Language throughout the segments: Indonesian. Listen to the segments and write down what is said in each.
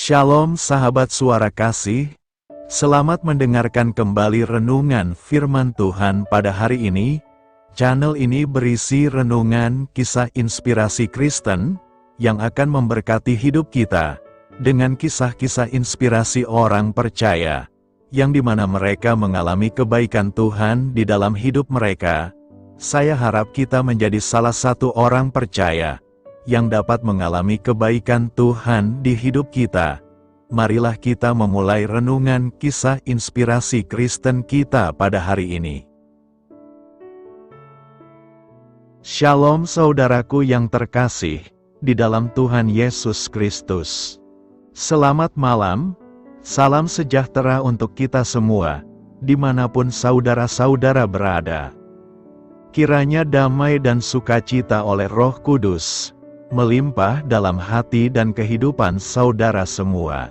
Shalom sahabat suara kasih, selamat mendengarkan kembali renungan firman Tuhan pada hari ini. Channel ini berisi renungan kisah inspirasi Kristen, yang akan memberkati hidup kita, dengan kisah-kisah inspirasi orang percaya, yang dimana mereka mengalami kebaikan Tuhan di dalam hidup mereka. Saya harap kita menjadi salah satu orang percaya, yang dapat mengalami kebaikan Tuhan di hidup kita. Marilah kita memulai renungan kisah inspirasi Kristen kita pada hari ini. Shalom saudaraku yang terkasih, di dalam Tuhan Yesus Kristus. Selamat malam, salam sejahtera untuk kita semua, dimanapun saudara-saudara berada. Kiranya damai dan sukacita oleh Roh Kudus melimpah dalam hati dan kehidupan saudara semua.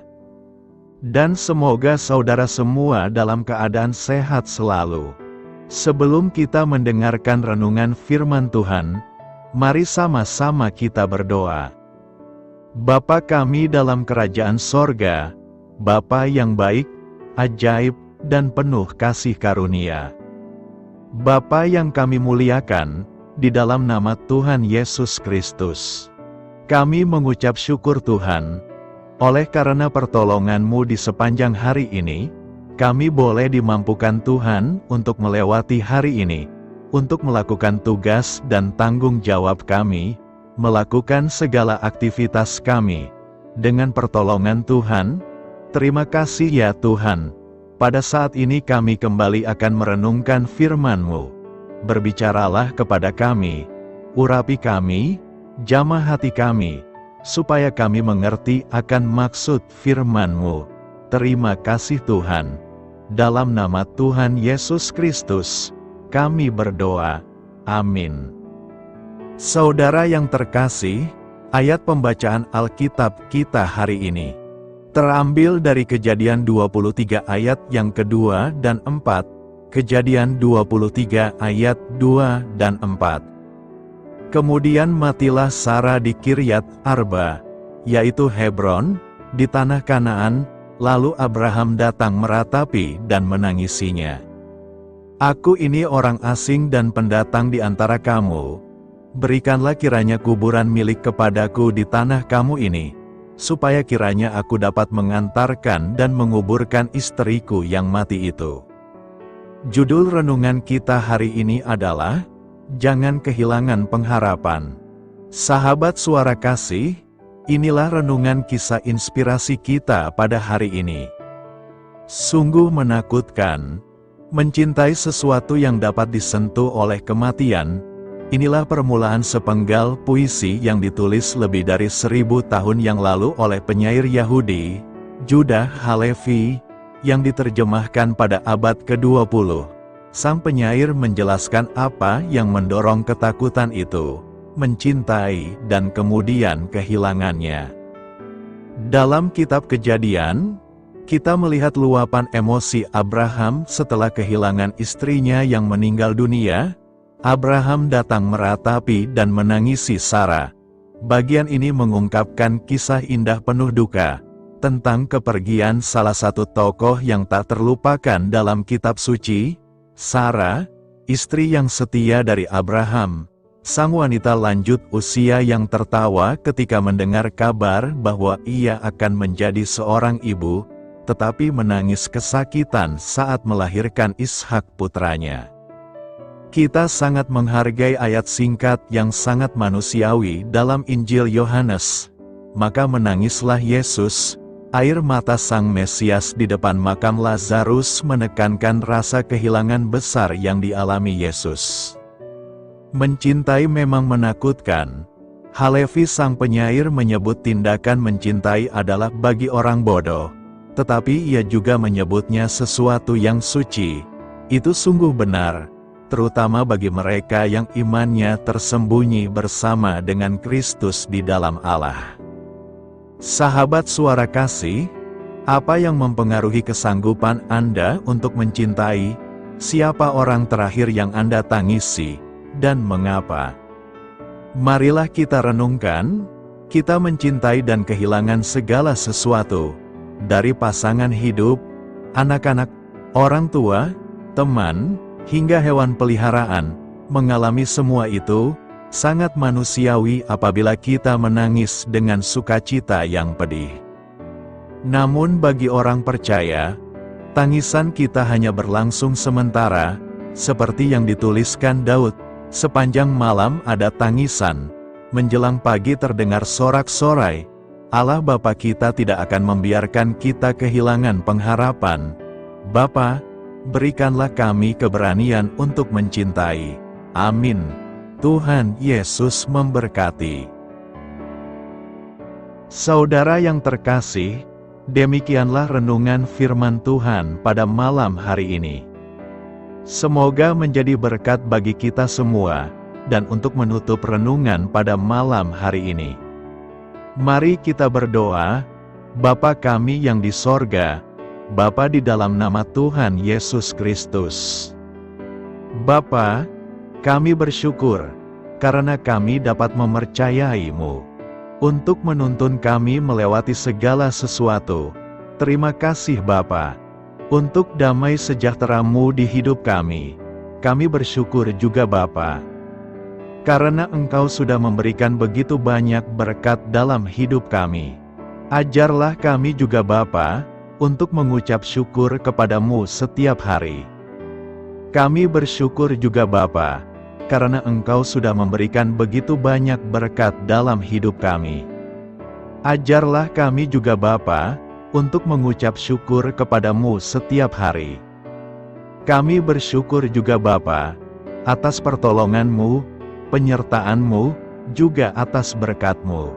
Dan semoga saudara semua dalam keadaan sehat selalu. Sebelum kita mendengarkan renungan firman Tuhan, mari sama-sama kita berdoa. Bapa kami dalam kerajaan sorga, Bapa yang baik, ajaib, dan penuh kasih karunia. Bapa yang kami muliakan, di dalam nama Tuhan Yesus Kristus, kami mengucap syukur Tuhan, oleh karena pertolongan-Mu di sepanjang hari ini, kami boleh dimampukan Tuhan untuk melewati hari ini, untuk melakukan tugas dan tanggung jawab kami, melakukan segala aktivitas kami. Dengan pertolongan Tuhan, terima kasih ya Tuhan. Pada saat ini kami kembali akan merenungkan firman-Mu. Berbicaralah kepada kami, urapi kami, jamah hati kami, supaya kami mengerti akan maksud firman-Mu. Terima kasih Tuhan. Dalam nama Tuhan Yesus Kristus, kami berdoa. Amin. Saudara yang terkasih, ayat pembacaan Alkitab kita hari ini terambil dari Kejadian 23 ayat yang kedua dan 4, Kejadian 23 ayat 2 dan 4. Kemudian matilah Sara di Kiryat Arba, yaitu Hebron, di tanah Kanaan, lalu Abraham datang meratapi dan menangisinya. Aku ini orang asing dan pendatang di antara kamu, berikanlah kiranya kuburan milik kepadaku di tanah kamu ini, supaya kiranya aku dapat mengantarkan dan menguburkan istriku yang mati itu. Judul renungan kita hari ini adalah, Jangan Kehilangan Pengharapan. Sahabat suara kasih, inilah renungan kisah inspirasi kita pada hari ini. Sungguh menakutkan, mencintai sesuatu yang dapat disentuh oleh kematian. Inilah permulaan sepenggal puisi yang ditulis lebih dari 1000 tahun yang lalu oleh penyair Yahudi, Judah Halevi, yang diterjemahkan pada abad ke-20. Sang penyair menjelaskan apa yang mendorong ketakutan itu, mencintai dan kemudian kehilangannya. Dalam kitab Kejadian, kita melihat luapan emosi Abraham setelah kehilangan istrinya yang meninggal dunia. Abraham datang meratapi dan menangisi Sara. Bagian ini mengungkapkan kisah indah penuh duka, tentang kepergian salah satu tokoh yang tak terlupakan dalam kitab suci, Sara, istri yang setia dari Abraham. Sang wanita lanjut usia yang tertawa ketika mendengar kabar bahwa ia akan menjadi seorang ibu, tetapi menangis kesakitan saat melahirkan Ishak putranya. Kita sangat menghargai ayat singkat yang sangat manusiawi dalam Injil Yohanes. Maka menangislah Yesus. Air mata Sang Mesias di depan makam Lazarus menekankan rasa kehilangan besar yang dialami Yesus. Mencintai memang menakutkan. Halevi sang penyair menyebut tindakan mencintai adalah bagi orang bodoh, tetapi ia juga menyebutnya sesuatu yang suci. Itu sungguh benar, terutama bagi mereka yang imannya tersembunyi bersama dengan Kristus di dalam Allah. Sahabat suara kasih, apa yang mempengaruhi kesanggupan Anda untuk mencintai? Siapa orang terakhir yang Anda tangisi, dan mengapa? Marilah kita renungkan, Kita mencintai dan kehilangan segala sesuatu, dari pasangan hidup, anak-anak, orang tua, teman, hingga hewan peliharaan. Mengalami semua itu sangat manusiawi apabila kita menangis dengan sukacita yang pedih. Namun bagi orang percaya, tangisan kita hanya berlangsung sementara, seperti yang dituliskan Daud, sepanjang malam ada tangisan, menjelang pagi terdengar sorak-sorai. Allah Bapa kita tidak akan membiarkan kita kehilangan pengharapan. Bapa, berikanlah kami keberanian untuk mencintai. Amin. Tuhan Yesus memberkati. Saudara yang terkasih, demikianlah renungan firman Tuhan pada malam hari ini. Semoga menjadi berkat bagi kita semua, dan untuk menutup renungan pada malam hari ini, mari kita berdoa. Bapa kami yang di sorga, Bapa di dalam nama Tuhan Yesus Kristus. Bapa, kami bersyukur, karena kami dapat mempercayai-Mu, untuk menuntun kami melewati segala sesuatu. Terima kasih Bapa, untuk damai sejahtera-Mu di hidup kami. Kami bersyukur juga Bapa, karena Engkau sudah memberikan begitu banyak berkat dalam hidup kami. Ajarlah kami juga Bapa, untuk mengucap syukur kepadamu setiap hari. Kami bersyukur juga Bapa, karena Engkau sudah memberikan begitu banyak berkat dalam hidup kami. Ajarlah kami juga Bapa, untuk mengucap syukur kepadamu setiap hari. Kami bersyukur juga Bapa, atas pertolongan-Mu, penyertaan-Mu, juga atas berkat-Mu.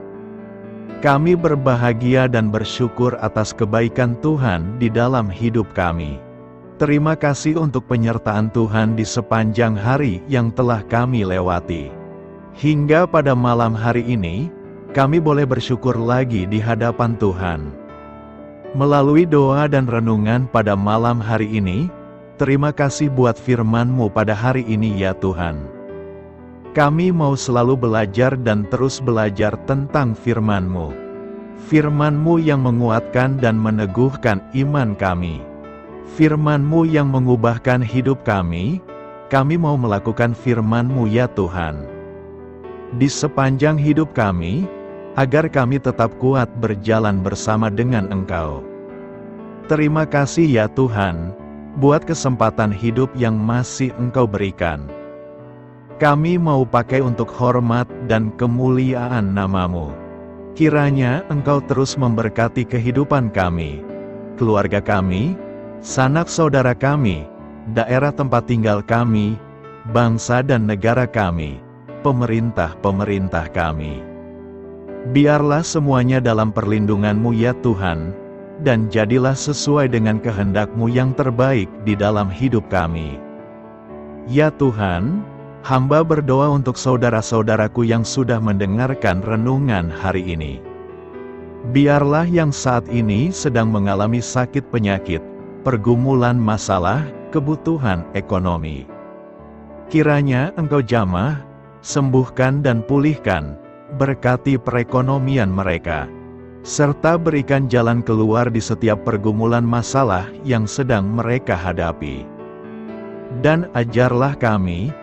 Kami berbahagia dan bersyukur atas kebaikan Tuhan di dalam hidup kami. Terima kasih untuk penyertaan Tuhan di sepanjang hari yang telah kami lewati. Hingga pada malam hari ini, kami boleh bersyukur lagi di hadapan Tuhan. Melalui doa dan renungan pada malam hari ini, terima kasih buat firman-Mu pada hari ini ya Tuhan. Kami mau selalu belajar dan terus belajar tentang firman-Mu. Firman-Mu yang menguatkan dan meneguhkan iman kami. Firman-Mu yang mengubahkan hidup kami. Kami mau melakukan firman-Mu ya Tuhan. Di sepanjang hidup kami, agar kami tetap kuat berjalan bersama dengan Engkau. Terima kasih ya Tuhan, buat kesempatan hidup yang masih Engkau berikan. Kami mau pakai untuk hormat dan kemuliaan nama-Mu. Kiranya Engkau terus memberkati kehidupan kami, keluarga kami, sanak saudara kami, daerah tempat tinggal kami, bangsa dan negara kami, pemerintah-pemerintah kami. Biarlah semuanya dalam perlindungan-Mu ya Tuhan, dan jadilah sesuai dengan kehendak-Mu yang terbaik di dalam hidup kami. Ya Tuhan, hamba berdoa untuk saudara-saudaraku yang sudah mendengarkan renungan hari ini. Biarlah yang saat ini sedang mengalami sakit penyakit, pergumulan masalah, kebutuhan ekonomi. Kiranya Engkau jamah, sembuhkan dan pulihkan, berkati perekonomian mereka, serta berikan jalan keluar di setiap pergumulan masalah yang sedang mereka hadapi. Dan ajarlah kami,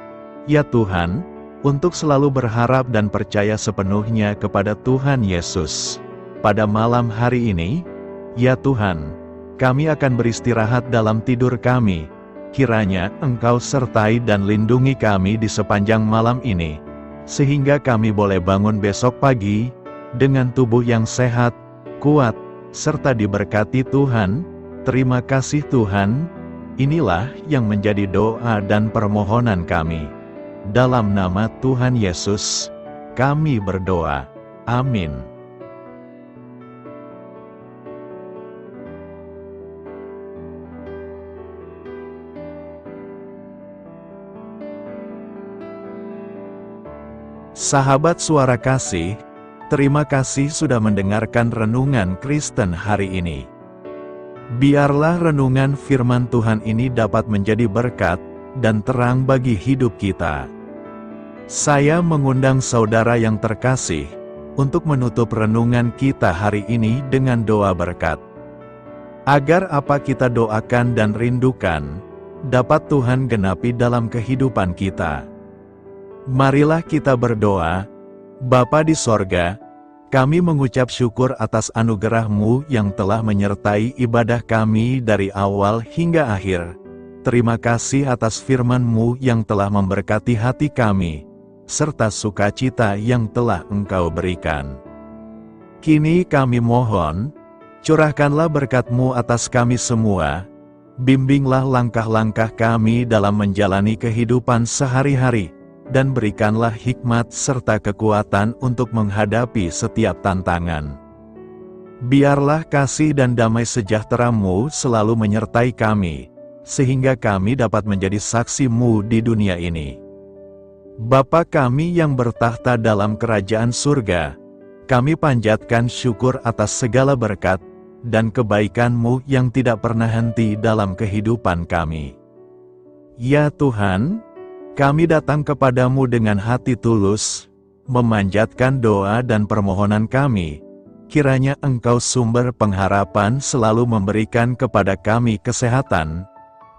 ya Tuhan, untuk selalu berharap dan percaya sepenuhnya kepada Tuhan Yesus. Pada malam hari ini, ya Tuhan, kami akan beristirahat dalam tidur kami. Kiranya Engkau sertai dan lindungi kami di sepanjang malam ini, sehingga kami boleh bangun besok pagi, dengan tubuh yang sehat, kuat, serta diberkati Tuhan. Terima kasih Tuhan. Inilah yang menjadi doa dan permohonan kami. Dalam nama Tuhan Yesus, kami berdoa. Amin. Sahabat Suara Kasih, terima kasih sudah mendengarkan renungan Kristen hari ini. Biarlah renungan firman Tuhan ini dapat menjadi berkat dan terang bagi hidup kita. Saya mengundang saudara yang terkasih untuk menutup renungan kita hari ini dengan doa berkat. Agar apa kita doakan dan rindukan, dapat Tuhan genapi dalam kehidupan kita. Marilah kita berdoa. Bapa di sorga, kami mengucap syukur atas anugerah-Mu yang telah menyertai ibadah kami dari awal hingga akhir. Terima kasih atas firman-Mu yang telah memberkati hati kami, serta sukacita yang telah Engkau berikan. Kini kami mohon, curahkanlah berkat-Mu atas kami semua, bimbinglah langkah-langkah kami dalam menjalani kehidupan sehari-hari, dan berikanlah hikmat serta kekuatan untuk menghadapi setiap tantangan. Biarlah kasih dan damai sejahtera-Mu selalu menyertai kami, sehingga kami dapat menjadi saksi-Mu di dunia ini. Bapa kami yang bertahta dalam kerajaan surga, kami panjatkan syukur atas segala berkat dan kebaikan-Mu yang tidak pernah henti dalam kehidupan kami. Ya Tuhan, kami datang kepadamu dengan hati tulus, memanjatkan doa dan permohonan kami. Kiranya Engkau sumber pengharapan selalu memberikan kepada kami kesehatan.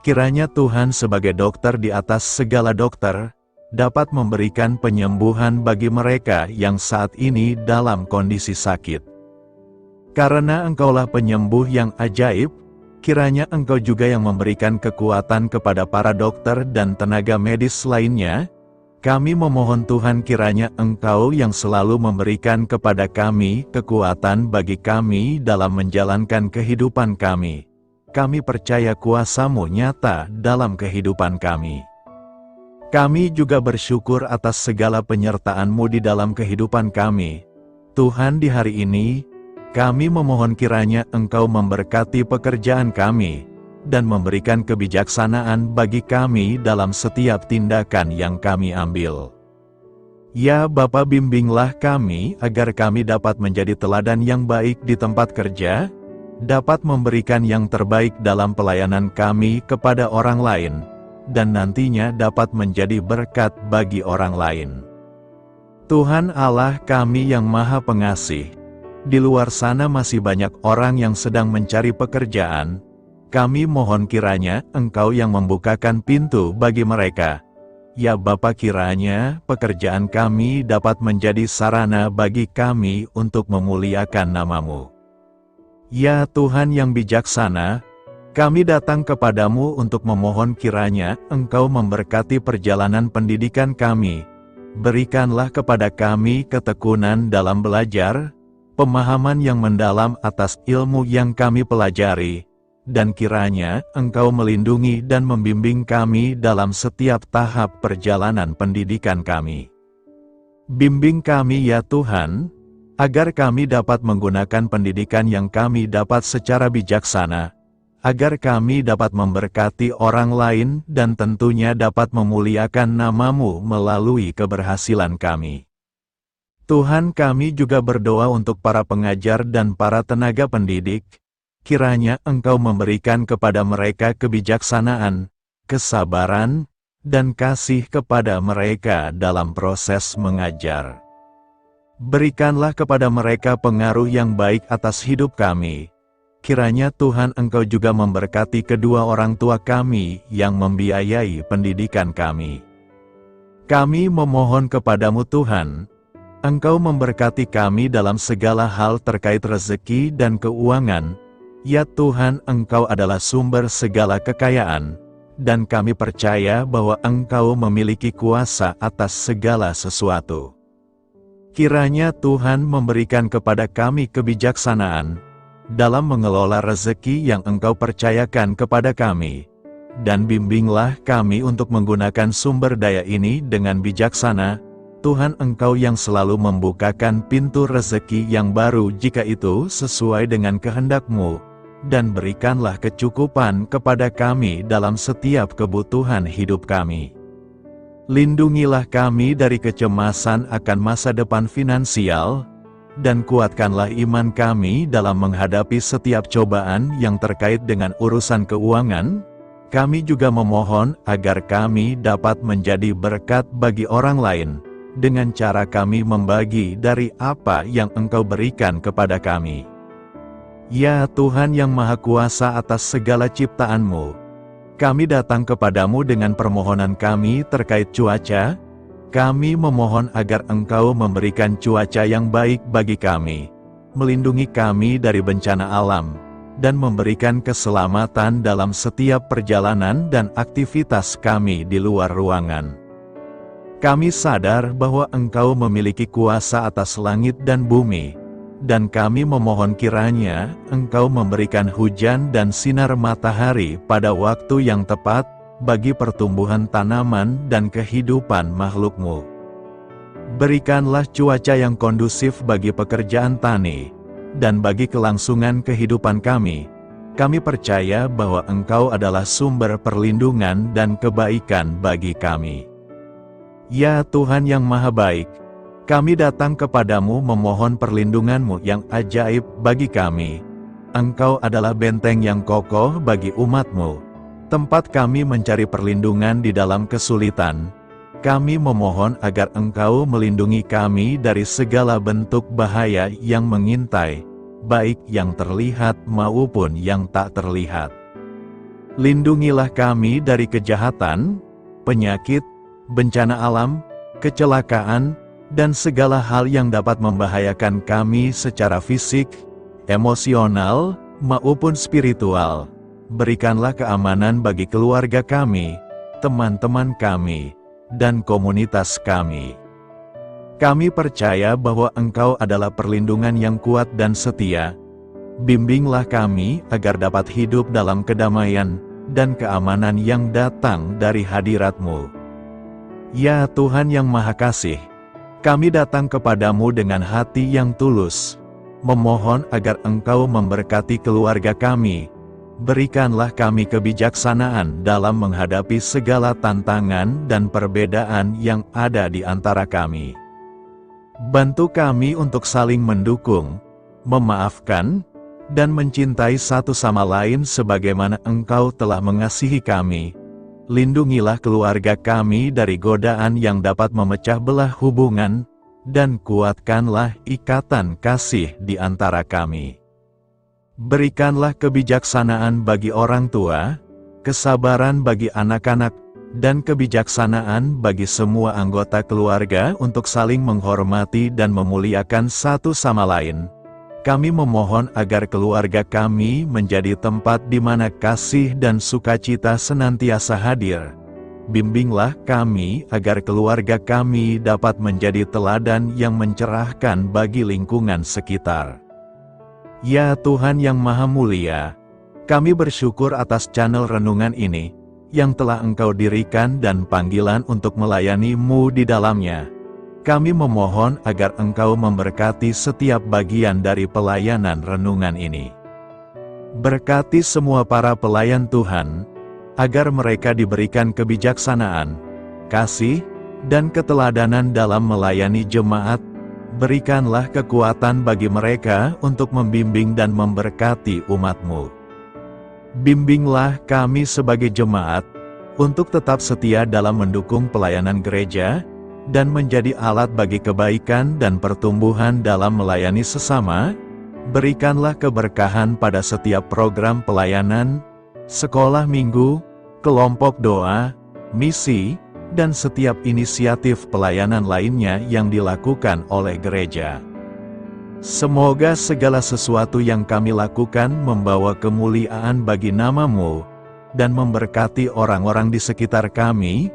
Kiranya Tuhan sebagai dokter di atas segala dokter, dapat memberikan penyembuhan bagi mereka yang saat ini dalam kondisi sakit. Karena Engkaulah penyembuh yang ajaib, kiranya Engkau juga yang memberikan kekuatan kepada para dokter dan tenaga medis lainnya. Kami memohon Tuhan kiranya Engkau yang selalu memberikan kepada kami kekuatan bagi kami dalam menjalankan kehidupan kami. Kami percaya kuasa-Mu nyata dalam kehidupan kami. Kami juga bersyukur atas segala penyertaan-Mu di dalam kehidupan kami. Tuhan, di hari ini, kami memohon kiranya Engkau memberkati pekerjaan kami, dan memberikan kebijaksanaan bagi kami dalam setiap tindakan yang kami ambil. Ya Bapa, bimbinglah kami agar kami dapat menjadi teladan yang baik di tempat kerja, dapat memberikan yang terbaik dalam pelayanan kami kepada orang lain, dan nantinya dapat menjadi berkat bagi orang lain. Tuhan Allah kami yang Maha Pengasih, di luar sana masih banyak orang yang sedang mencari pekerjaan. Kami mohon kiranya Engkau yang membukakan pintu bagi mereka. Ya Bapa, kiranya pekerjaan kami dapat menjadi sarana bagi kami untuk memuliakan nama-Mu. Ya Tuhan yang bijaksana, kami datang kepadamu untuk memohon kiranya Engkau memberkati perjalanan pendidikan kami. Berikanlah kepada kami ketekunan dalam belajar, pemahaman yang mendalam atas ilmu yang kami pelajari, dan kiranya Engkau melindungi dan membimbing kami dalam setiap tahap perjalanan pendidikan kami. Bimbing kami ya Tuhan, agar kami dapat menggunakan pendidikan yang kami dapat secara bijaksana, agar kami dapat memberkati orang lain dan tentunya dapat memuliakan nama-Mu melalui keberhasilan kami. Tuhan, kami juga berdoa untuk para pengajar dan para tenaga pendidik. Kiranya Engkau memberikan kepada mereka kebijaksanaan, kesabaran, dan kasih kepada mereka dalam proses mengajar. Berikanlah kepada mereka pengaruh yang baik atas hidup kami. Kiranya Tuhan Engkau juga memberkati kedua orang tua kami yang membiayai pendidikan kami. Kami memohon kepadamu Tuhan, Engkau memberkati kami dalam segala hal terkait rezeki dan keuangan. Ya Tuhan, Engkau adalah sumber segala kekayaan, dan kami percaya bahwa Engkau memiliki kuasa atas segala sesuatu. Kiranya Tuhan memberikan kepada kami kebijaksanaan dalam mengelola rezeki yang Engkau percayakan kepada kami, dan bimbinglah kami untuk menggunakan sumber daya ini dengan bijaksana. Tuhan, Engkau yang selalu membukakan pintu rezeki yang baru jika itu sesuai dengan kehendak-Mu, dan berikanlah kecukupan kepada kami dalam setiap kebutuhan hidup kami. Lindungilah kami dari kecemasan akan masa depan finansial, dan kuatkanlah iman kami dalam menghadapi setiap cobaan yang terkait dengan urusan keuangan. Kami juga memohon agar kami dapat menjadi berkat bagi orang lain, dengan cara kami membagi dari apa yang Engkau berikan kepada kami. Ya Tuhan yang Maha Kuasa atas segala ciptaan-Mu, kami datang kepadamu dengan permohonan kami terkait cuaca. Kami memohon agar Engkau memberikan cuaca yang baik bagi kami, melindungi kami dari bencana alam, dan memberikan keselamatan dalam setiap perjalanan dan aktivitas kami di luar ruangan. Kami sadar bahwa Engkau memiliki kuasa atas langit dan bumi, dan kami memohon kiranya Engkau memberikan hujan dan sinar matahari pada waktu yang tepat bagi pertumbuhan tanaman dan kehidupan makhluk-Mu. Berikanlah cuaca yang kondusif bagi pekerjaan tani, dan bagi kelangsungan kehidupan kami. Kami percaya bahwa Engkau adalah sumber perlindungan dan kebaikan bagi kami. Ya Tuhan yang Maha Baik, kami datang kepadamu memohon perlindungan-Mu yang ajaib bagi kami. Engkau adalah benteng yang kokoh bagi umat-Mu, tempat kami mencari perlindungan di dalam kesulitan. Kami memohon agar Engkau melindungi kami dari segala bentuk bahaya yang mengintai, baik yang terlihat maupun yang tak terlihat. Lindungilah kami dari kejahatan, penyakit, bencana alam, kecelakaan, dan segala hal yang dapat membahayakan kami secara fisik, emosional, maupun spiritual. Berikanlah keamanan bagi keluarga kami, teman-teman kami, dan komunitas kami. Kami percaya bahwa Engkau adalah perlindungan yang kuat dan setia. Bimbinglah kami agar dapat hidup dalam kedamaian dan keamanan yang datang dari hadirat-Mu. Ya Tuhan yang Maha Kasih, kami datang kepadamu dengan hati yang tulus, memohon agar Engkau memberkati keluarga kami. Berikanlah kami kebijaksanaan dalam menghadapi segala tantangan dan perbedaan yang ada di antara kami. Bantu kami untuk saling mendukung, memaafkan, dan mencintai satu sama lain sebagaimana Engkau telah mengasihi kami. Lindungilah keluarga kami dari godaan yang dapat memecah belah hubungan, dan kuatkanlah ikatan kasih di antara kami. Berikanlah kebijaksanaan bagi orang tua, kesabaran bagi anak-anak, dan kebijaksanaan bagi semua anggota keluarga untuk saling menghormati dan memuliakan satu sama lain. Kami memohon agar keluarga kami menjadi tempat di mana kasih dan sukacita senantiasa hadir. Bimbinglah kami agar keluarga kami dapat menjadi teladan yang mencerahkan bagi lingkungan sekitar. Ya Tuhan yang Maha Mulia, kami bersyukur atas channel renungan ini, yang telah Engkau dirikan dan panggilan untuk melayani-Mu di dalamnya. Kami memohon agar Engkau memberkati setiap bagian dari pelayanan renungan ini. Berkati semua para pelayan Tuhan, agar mereka diberikan kebijaksanaan, kasih, dan keteladanan dalam melayani jemaat. Berikanlah kekuatan bagi mereka untuk membimbing dan memberkati umat-Mu. Bimbinglah kami sebagai jemaat, untuk tetap setia dalam mendukung pelayanan gereja, dan menjadi alat bagi kebaikan dan pertumbuhan dalam melayani sesama. Berikanlah keberkahan pada setiap program pelayanan, sekolah minggu, kelompok doa, misi, dan setiap inisiatif pelayanan lainnya yang dilakukan oleh gereja. Semoga segala sesuatu yang kami lakukan membawa kemuliaan bagi nama-Mu, dan memberkati orang-orang di sekitar kami.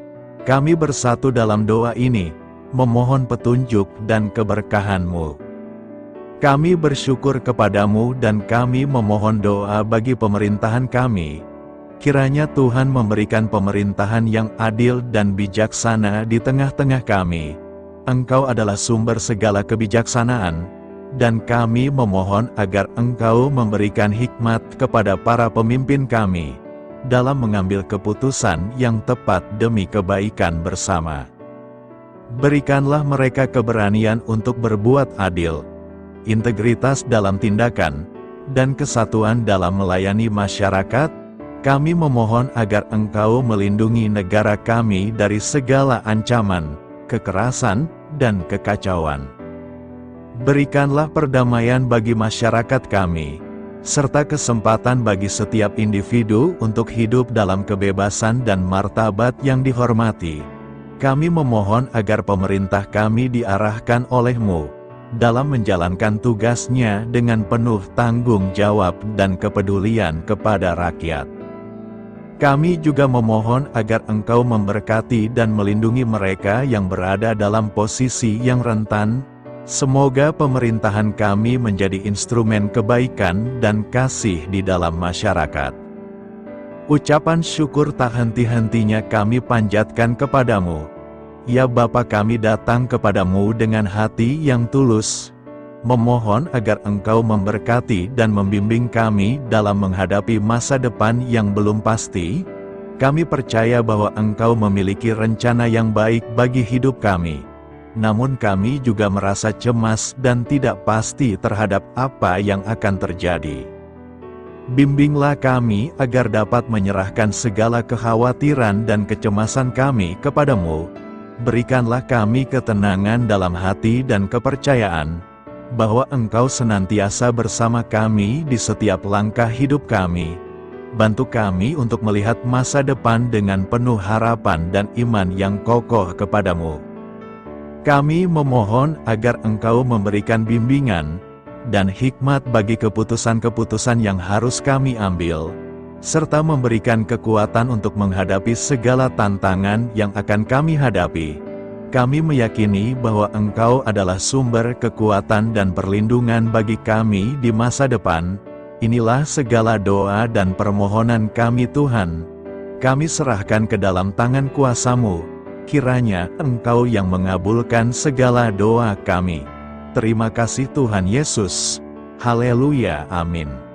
Kami bersatu dalam doa ini, memohon petunjuk dan keberkahan-Mu. Kami bersyukur kepadamu dan kami memohon doa bagi pemerintahan kami. Kiranya Tuhan memberikan pemerintahan yang adil dan bijaksana di tengah-tengah kami. Engkau adalah sumber segala kebijaksanaan, dan kami memohon agar Engkau memberikan hikmat kepada para pemimpin kami, dalam mengambil keputusan yang tepat demi kebaikan bersama. Berikanlah mereka keberanian untuk berbuat adil, integritas dalam tindakan, dan kesatuan dalam melayani masyarakat. Kami memohon agar Engkau melindungi negara kami dari segala ancaman, kekerasan, dan kekacauan. Berikanlah perdamaian bagi masyarakat kami, serta kesempatan bagi setiap individu untuk hidup dalam kebebasan dan martabat yang dihormati. Kami memohon agar pemerintah kami diarahkan oleh-Mu dalam menjalankan tugasnya dengan penuh tanggung jawab dan kepedulian kepada rakyat. Kami juga memohon agar Engkau memberkati dan melindungi mereka yang berada dalam posisi yang rentan. Semoga pemerintahan kami menjadi instrumen kebaikan dan kasih di dalam masyarakat. Ucapan syukur tak henti-hentinya kami panjatkan kepadamu. Ya Bapa, kami datang kepadamu dengan hati yang tulus, memohon agar Engkau memberkati dan membimbing kami dalam menghadapi masa depan yang belum pasti. Kami percaya bahwa Engkau memiliki rencana yang baik bagi hidup kami. Namun kami juga merasa cemas dan tidak pasti terhadap apa yang akan terjadi. Bimbinglah kami agar dapat menyerahkan segala kekhawatiran dan kecemasan kami kepadamu. Berikanlah kami ketenangan dalam hati dan kepercayaan bahwa Engkau senantiasa bersama kami di setiap langkah hidup kami. Bantu kami untuk melihat masa depan dengan penuh harapan dan iman yang kokoh kepadamu. Kami memohon agar Engkau memberikan bimbingan dan hikmat bagi keputusan-keputusan yang harus kami ambil, serta memberikan kekuatan untuk menghadapi segala tantangan yang akan kami hadapi. Kami meyakini bahwa Engkau adalah sumber kekuatan dan perlindungan bagi kami di masa depan. Inilah segala doa dan permohonan kami Tuhan. Kami serahkan ke dalam tangan kuasa-Mu. Kiranya Engkau yang mengabulkan segala doa kami. Terima kasih Tuhan Yesus. Haleluya, amin.